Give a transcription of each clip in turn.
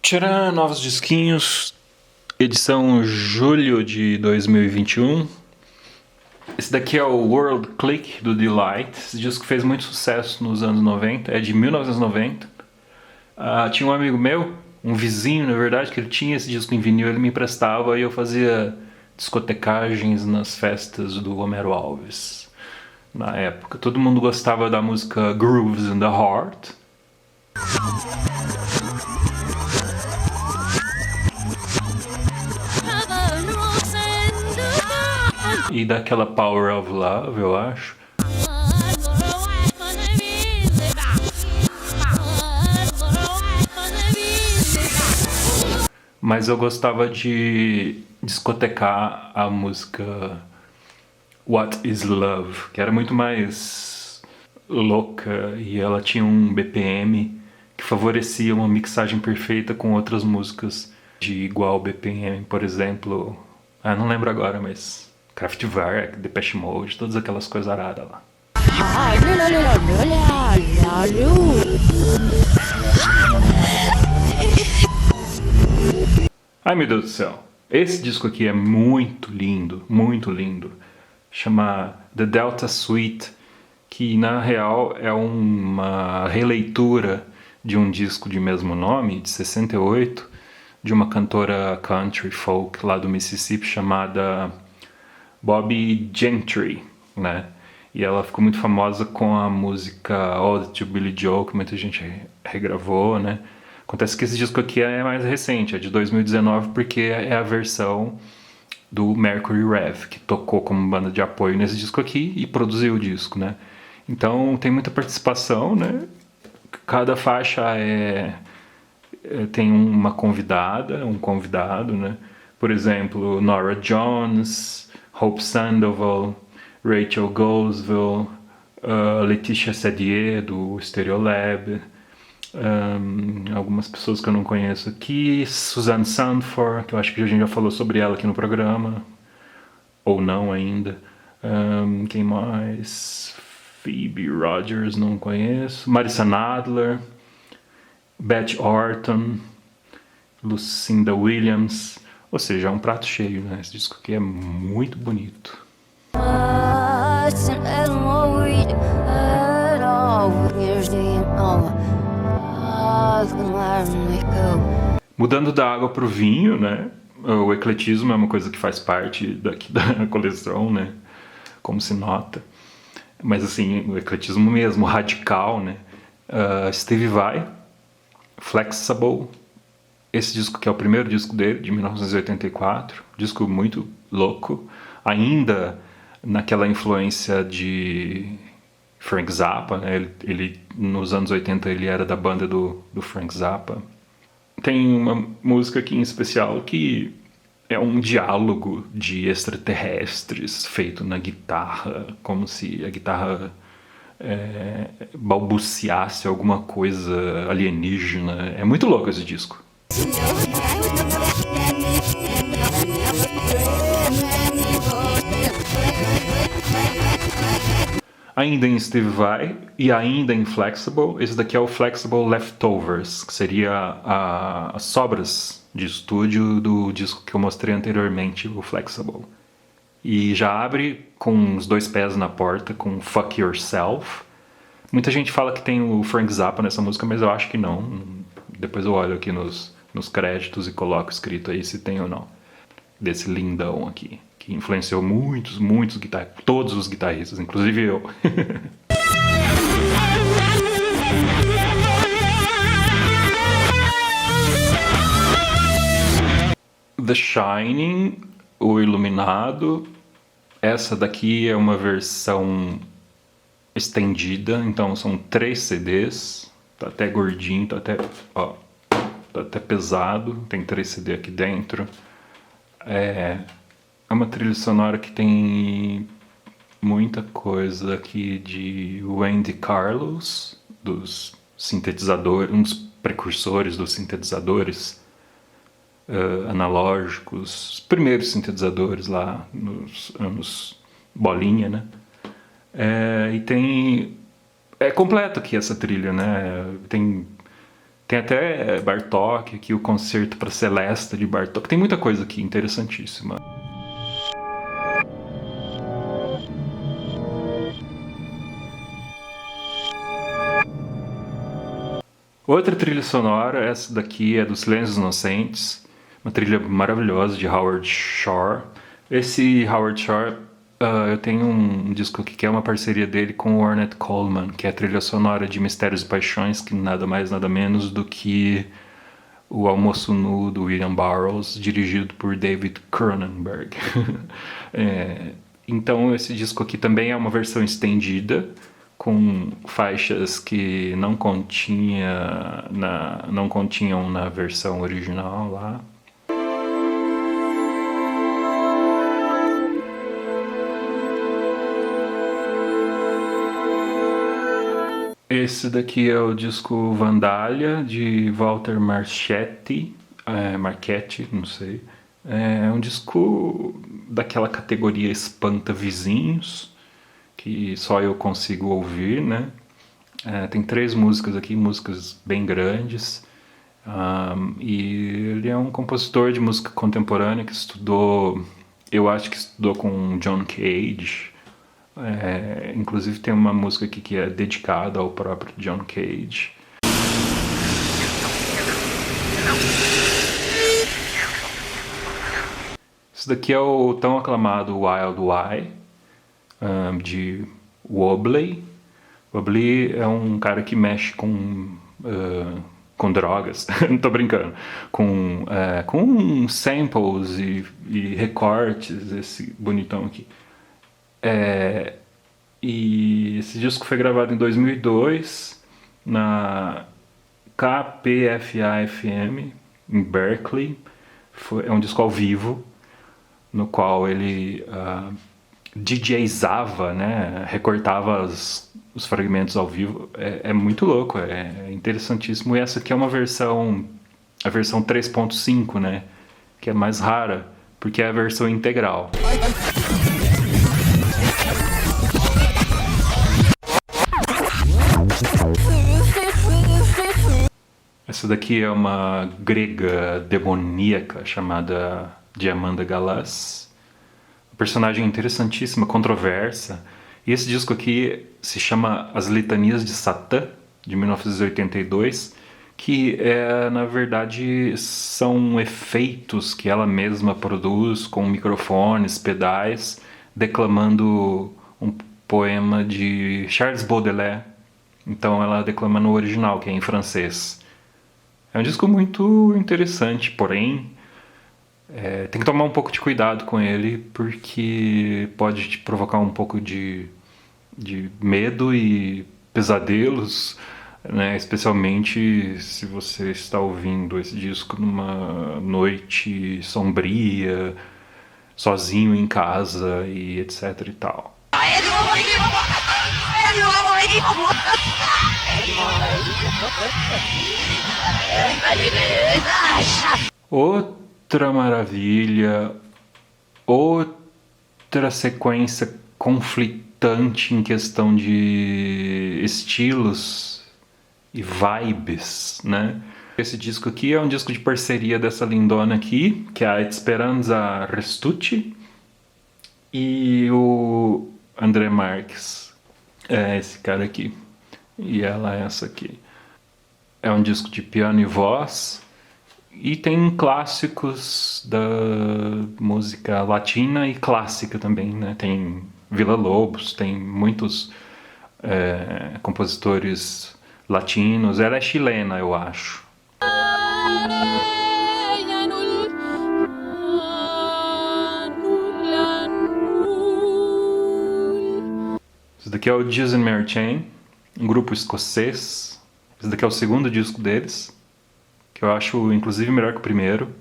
Tcharam, novos disquinhos, edição julho de 2021. Esse daqui é o World Click do Deee-Lite. Esse disco fez muito sucesso nos anos 90, é de 1990. Tinha um amigo meu, um vizinho na verdade, que ele tinha esse disco em vinil, ele me emprestava e eu fazia discotecagens nas festas do Homero Alves. Na época, todo mundo gostava da música Grooves in the Heart. E daquela Power of Love, eu acho. Mas eu gostava de discotecar a música What is Love, que era muito mais louca e ela tinha um BPM que favorecia uma mixagem perfeita com outras músicas de igual BPM, por exemplo, não lembro agora, mas Kraftwerk, Depeche Mode, todas aquelas coisas aradas lá. Ai meu Deus do céu, esse disco aqui é muito lindo, muito lindo. Chama The Delta Suite, que na real é uma releitura de um disco de mesmo nome, de 68, de uma cantora country folk lá do Mississippi chamada Bobbie Gentry, né? E ela ficou muito famosa com a música Ode to Billy Joe, que muita gente regravou, né? Acontece que esse disco aqui é mais recente, é de 2019, porque é a versão do Mercury Rev, que tocou como banda de apoio nesse disco aqui e produziu o disco, né? Então tem muita participação, né? Cada faixa tem uma convidada, um convidado, né? Por exemplo, Norah Jones, Hope Sandoval, Rachel Goldsville, Laetitia Sadier do Stereolab, algumas pessoas que eu não conheço aqui, Suzanne Sandford, que eu acho que a gente já falou sobre ela aqui no programa, ou não ainda. Quem mais? Phoebe Rogers, não conheço. Marissa Nadler, Beth Orton, Lucinda Williams. Ou seja, é um prato cheio, né? Esse disco aqui é muito bonito. Mudando da água para o vinho, né? O ecletismo é uma coisa que faz parte daqui da coleção, né? Como se nota. Mas assim, o ecletismo mesmo, radical, né? Stevie Vai, Flexible. Esse disco que é o primeiro disco dele, de 1984. Disco muito louco. Ainda naquela influência de Frank Zappa, né? Ele nos anos 80 ele era da banda do Frank Zappa. Tem uma música aqui em especial que é um diálogo de extraterrestres feito na guitarra, como se a guitarra balbuciasse alguma coisa alienígena. É muito louco esse disco. Ainda em Stevie Vai e ainda em Flexible, esse daqui é o Flexible Leftovers, que seria as sobras de estúdio do disco que eu mostrei anteriormente, o Flexible. E já abre com os dois pés na porta, com Fuck Yourself. Muita gente fala que tem o Frank Zappa nessa música, mas eu acho que não. Depois eu olho aqui nos créditos e coloco escrito aí se tem ou não. Desse lindão aqui, que influenciou muitos guitarristas, todos os guitarristas, inclusive eu. The Shining, o Iluminado. Essa daqui é uma versão estendida, então são 3 CDs. Tá até gordinho, tá até pesado. Tem 3 CD aqui dentro. É uma trilha sonora que tem muita coisa aqui de Wendy Carlos, dos sintetizadores, um dos precursores dos sintetizadores analógicos, os primeiros sintetizadores lá nos anos bolinha, né? É completo aqui essa trilha, né? Tem Tem até Bartók aqui, o concerto para Celesta de Bartók. Tem muita coisa aqui interessantíssima. Outra trilha sonora, essa daqui é do Silêncios Inocentes, uma trilha maravilhosa de Howard Shore. Esse Howard Shore, eu tenho um disco aqui que é uma parceria dele com o Ornette Coleman, que é a trilha sonora de Mistérios e Paixões, que nada mais nada menos do que o Almoço Nu do William Burroughs, dirigido por David Cronenberg. Então esse disco aqui também é uma versão estendida, com faixas que não continham na versão original lá. Esse daqui é o disco Vandalia, de Walter Marchetti, Marchetti, não sei. É um disco daquela categoria Espanta Vizinhos, que só eu consigo ouvir, né? Tem 3 músicas aqui, músicas bem grandes. E ele é um compositor de música contemporânea que estudou, eu acho que estudou com John Cage. Inclusive tem uma música aqui que é dedicada ao próprio John Cage. Isso daqui é o tão aclamado Wild Eye, de Wobbly. Wobbly é um cara que mexe com drogas, não tô brincando, com samples e recortes, esse bonitão aqui. E esse disco foi gravado em 2002 na KPFA-FM em Berkeley. É um disco ao vivo, no qual ele DJzava, né? Recortava os fragmentos ao vivo. É muito louco, é interessantíssimo. E essa aqui é a versão 3.5, né? Que é mais rara, porque é a versão integral. Essa daqui é uma grega demoníaca chamada Diamanda Galas. Uma personagem interessantíssima, controversa. E esse disco aqui se chama As Litanias de Satã, de 1982, que na verdade são efeitos que ela mesma produz com microfones, pedais, declamando um poema de Charles Baudelaire. Então ela declama no original, que é em francês. É um disco muito interessante, porém tem que tomar um pouco de cuidado com ele, porque pode te provocar um pouco de medo e pesadelos, né? Especialmente se você está ouvindo esse disco numa noite sombria, sozinho em casa e etc e tal. Outra maravilha, outra sequência conflitante em questão de estilos e vibes, né? Esse disco aqui é um disco de parceria dessa lindona aqui, que é a Esperanza Restucci, e o André Marques. É esse cara aqui. E ela é essa aqui. É um disco de piano e voz. E tem clássicos da música latina e clássica também, né? Tem Villa-Lobos, tem muitos compositores latinos. Ela é chilena, eu acho. Esse daqui é o Jeeves and Mary Chain, um grupo escocês. Esse daqui é o segundo disco deles, que eu acho inclusive melhor que o primeiro.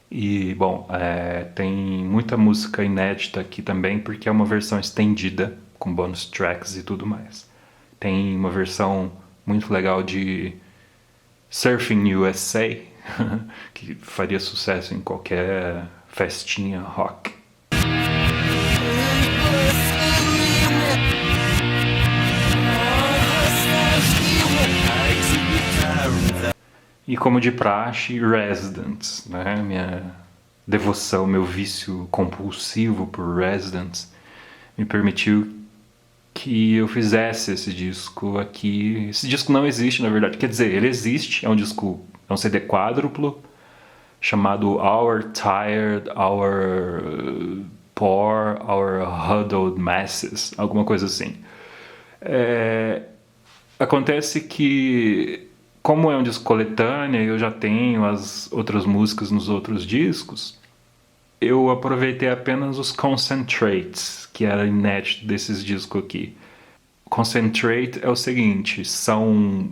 E, bom, tem muita música inédita aqui também, porque é uma versão estendida, com bonus tracks e tudo mais. Tem uma versão muito legal de Surfing USA, que faria sucesso em qualquer festinha rock. E como de praxe, Residents, né? Minha devoção, meu vício compulsivo por Residents me permitiu que eu fizesse esse disco aqui. Esse disco não existe, na verdade. Quer dizer, ele existe, é um CD quádruplo chamado Our Tired, Our Poor, Our Huddled Masses, alguma coisa assim. Acontece que, como é um disco coletânea e eu já tenho as outras músicas nos outros discos, eu aproveitei apenas os concentrates, que era inédito desses discos aqui. Concentrate é o seguinte, são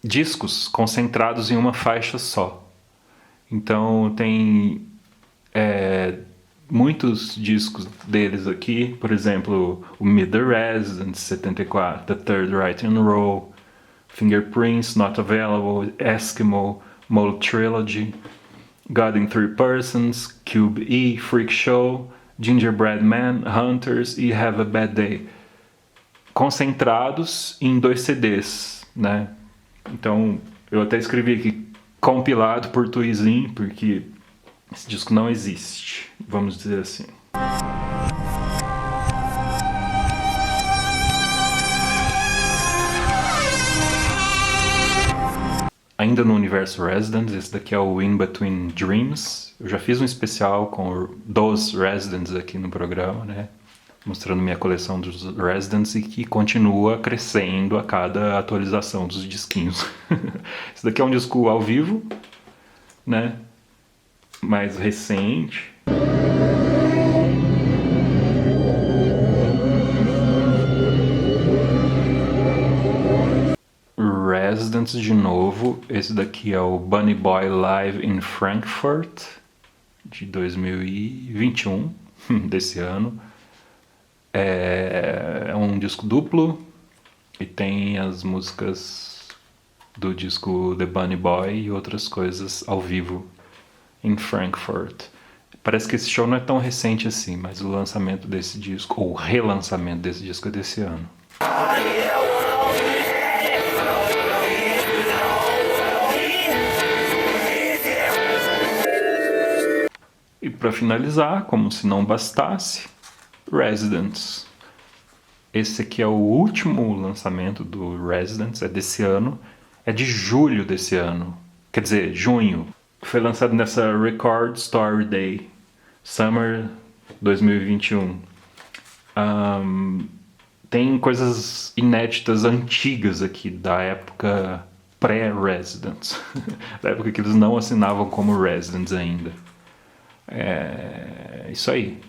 discos concentrados em uma faixa só. Então tem muitos discos deles aqui, por exemplo, o Meet the Residents, 74, The Third Right in Row, Fingerprints, Not Available, Eskimo, Mole Trilogy, God in Three Persons, Cube E, Freak Show, Gingerbread Man, Hunters e Have a Bad Day. Concentrados em 2 CDs, né? Então, eu até escrevi aqui compilado por Tuizin, porque esse disco não existe, vamos dizer assim. Ainda no universo Residents, esse daqui é o In Between Dreams. Eu já fiz um especial com dos Residents aqui no programa, né? Mostrando minha coleção dos Residents e que continua crescendo a cada atualização dos disquinhos. Esse daqui é um disco ao vivo, né? Mais recente. Residents de novo. Esse daqui é o Bunny Boy Live in Frankfurt de 2021, desse ano. É um disco duplo e tem as músicas do disco The Bunny Boy e outras coisas ao vivo em Frankfurt. Parece que esse show não é tão recente assim, mas o lançamento desse disco, ou o relançamento desse disco é desse ano. E para finalizar, como se não bastasse, Residents. Esse aqui é o último lançamento do Residents, é desse ano, é de julho desse ano, quer dizer, junho. Foi lançado nessa Record Story Day, Summer 2021. Tem coisas inéditas antigas aqui, da época pré-Residents, da época que eles não assinavam como Residents ainda. É isso aí.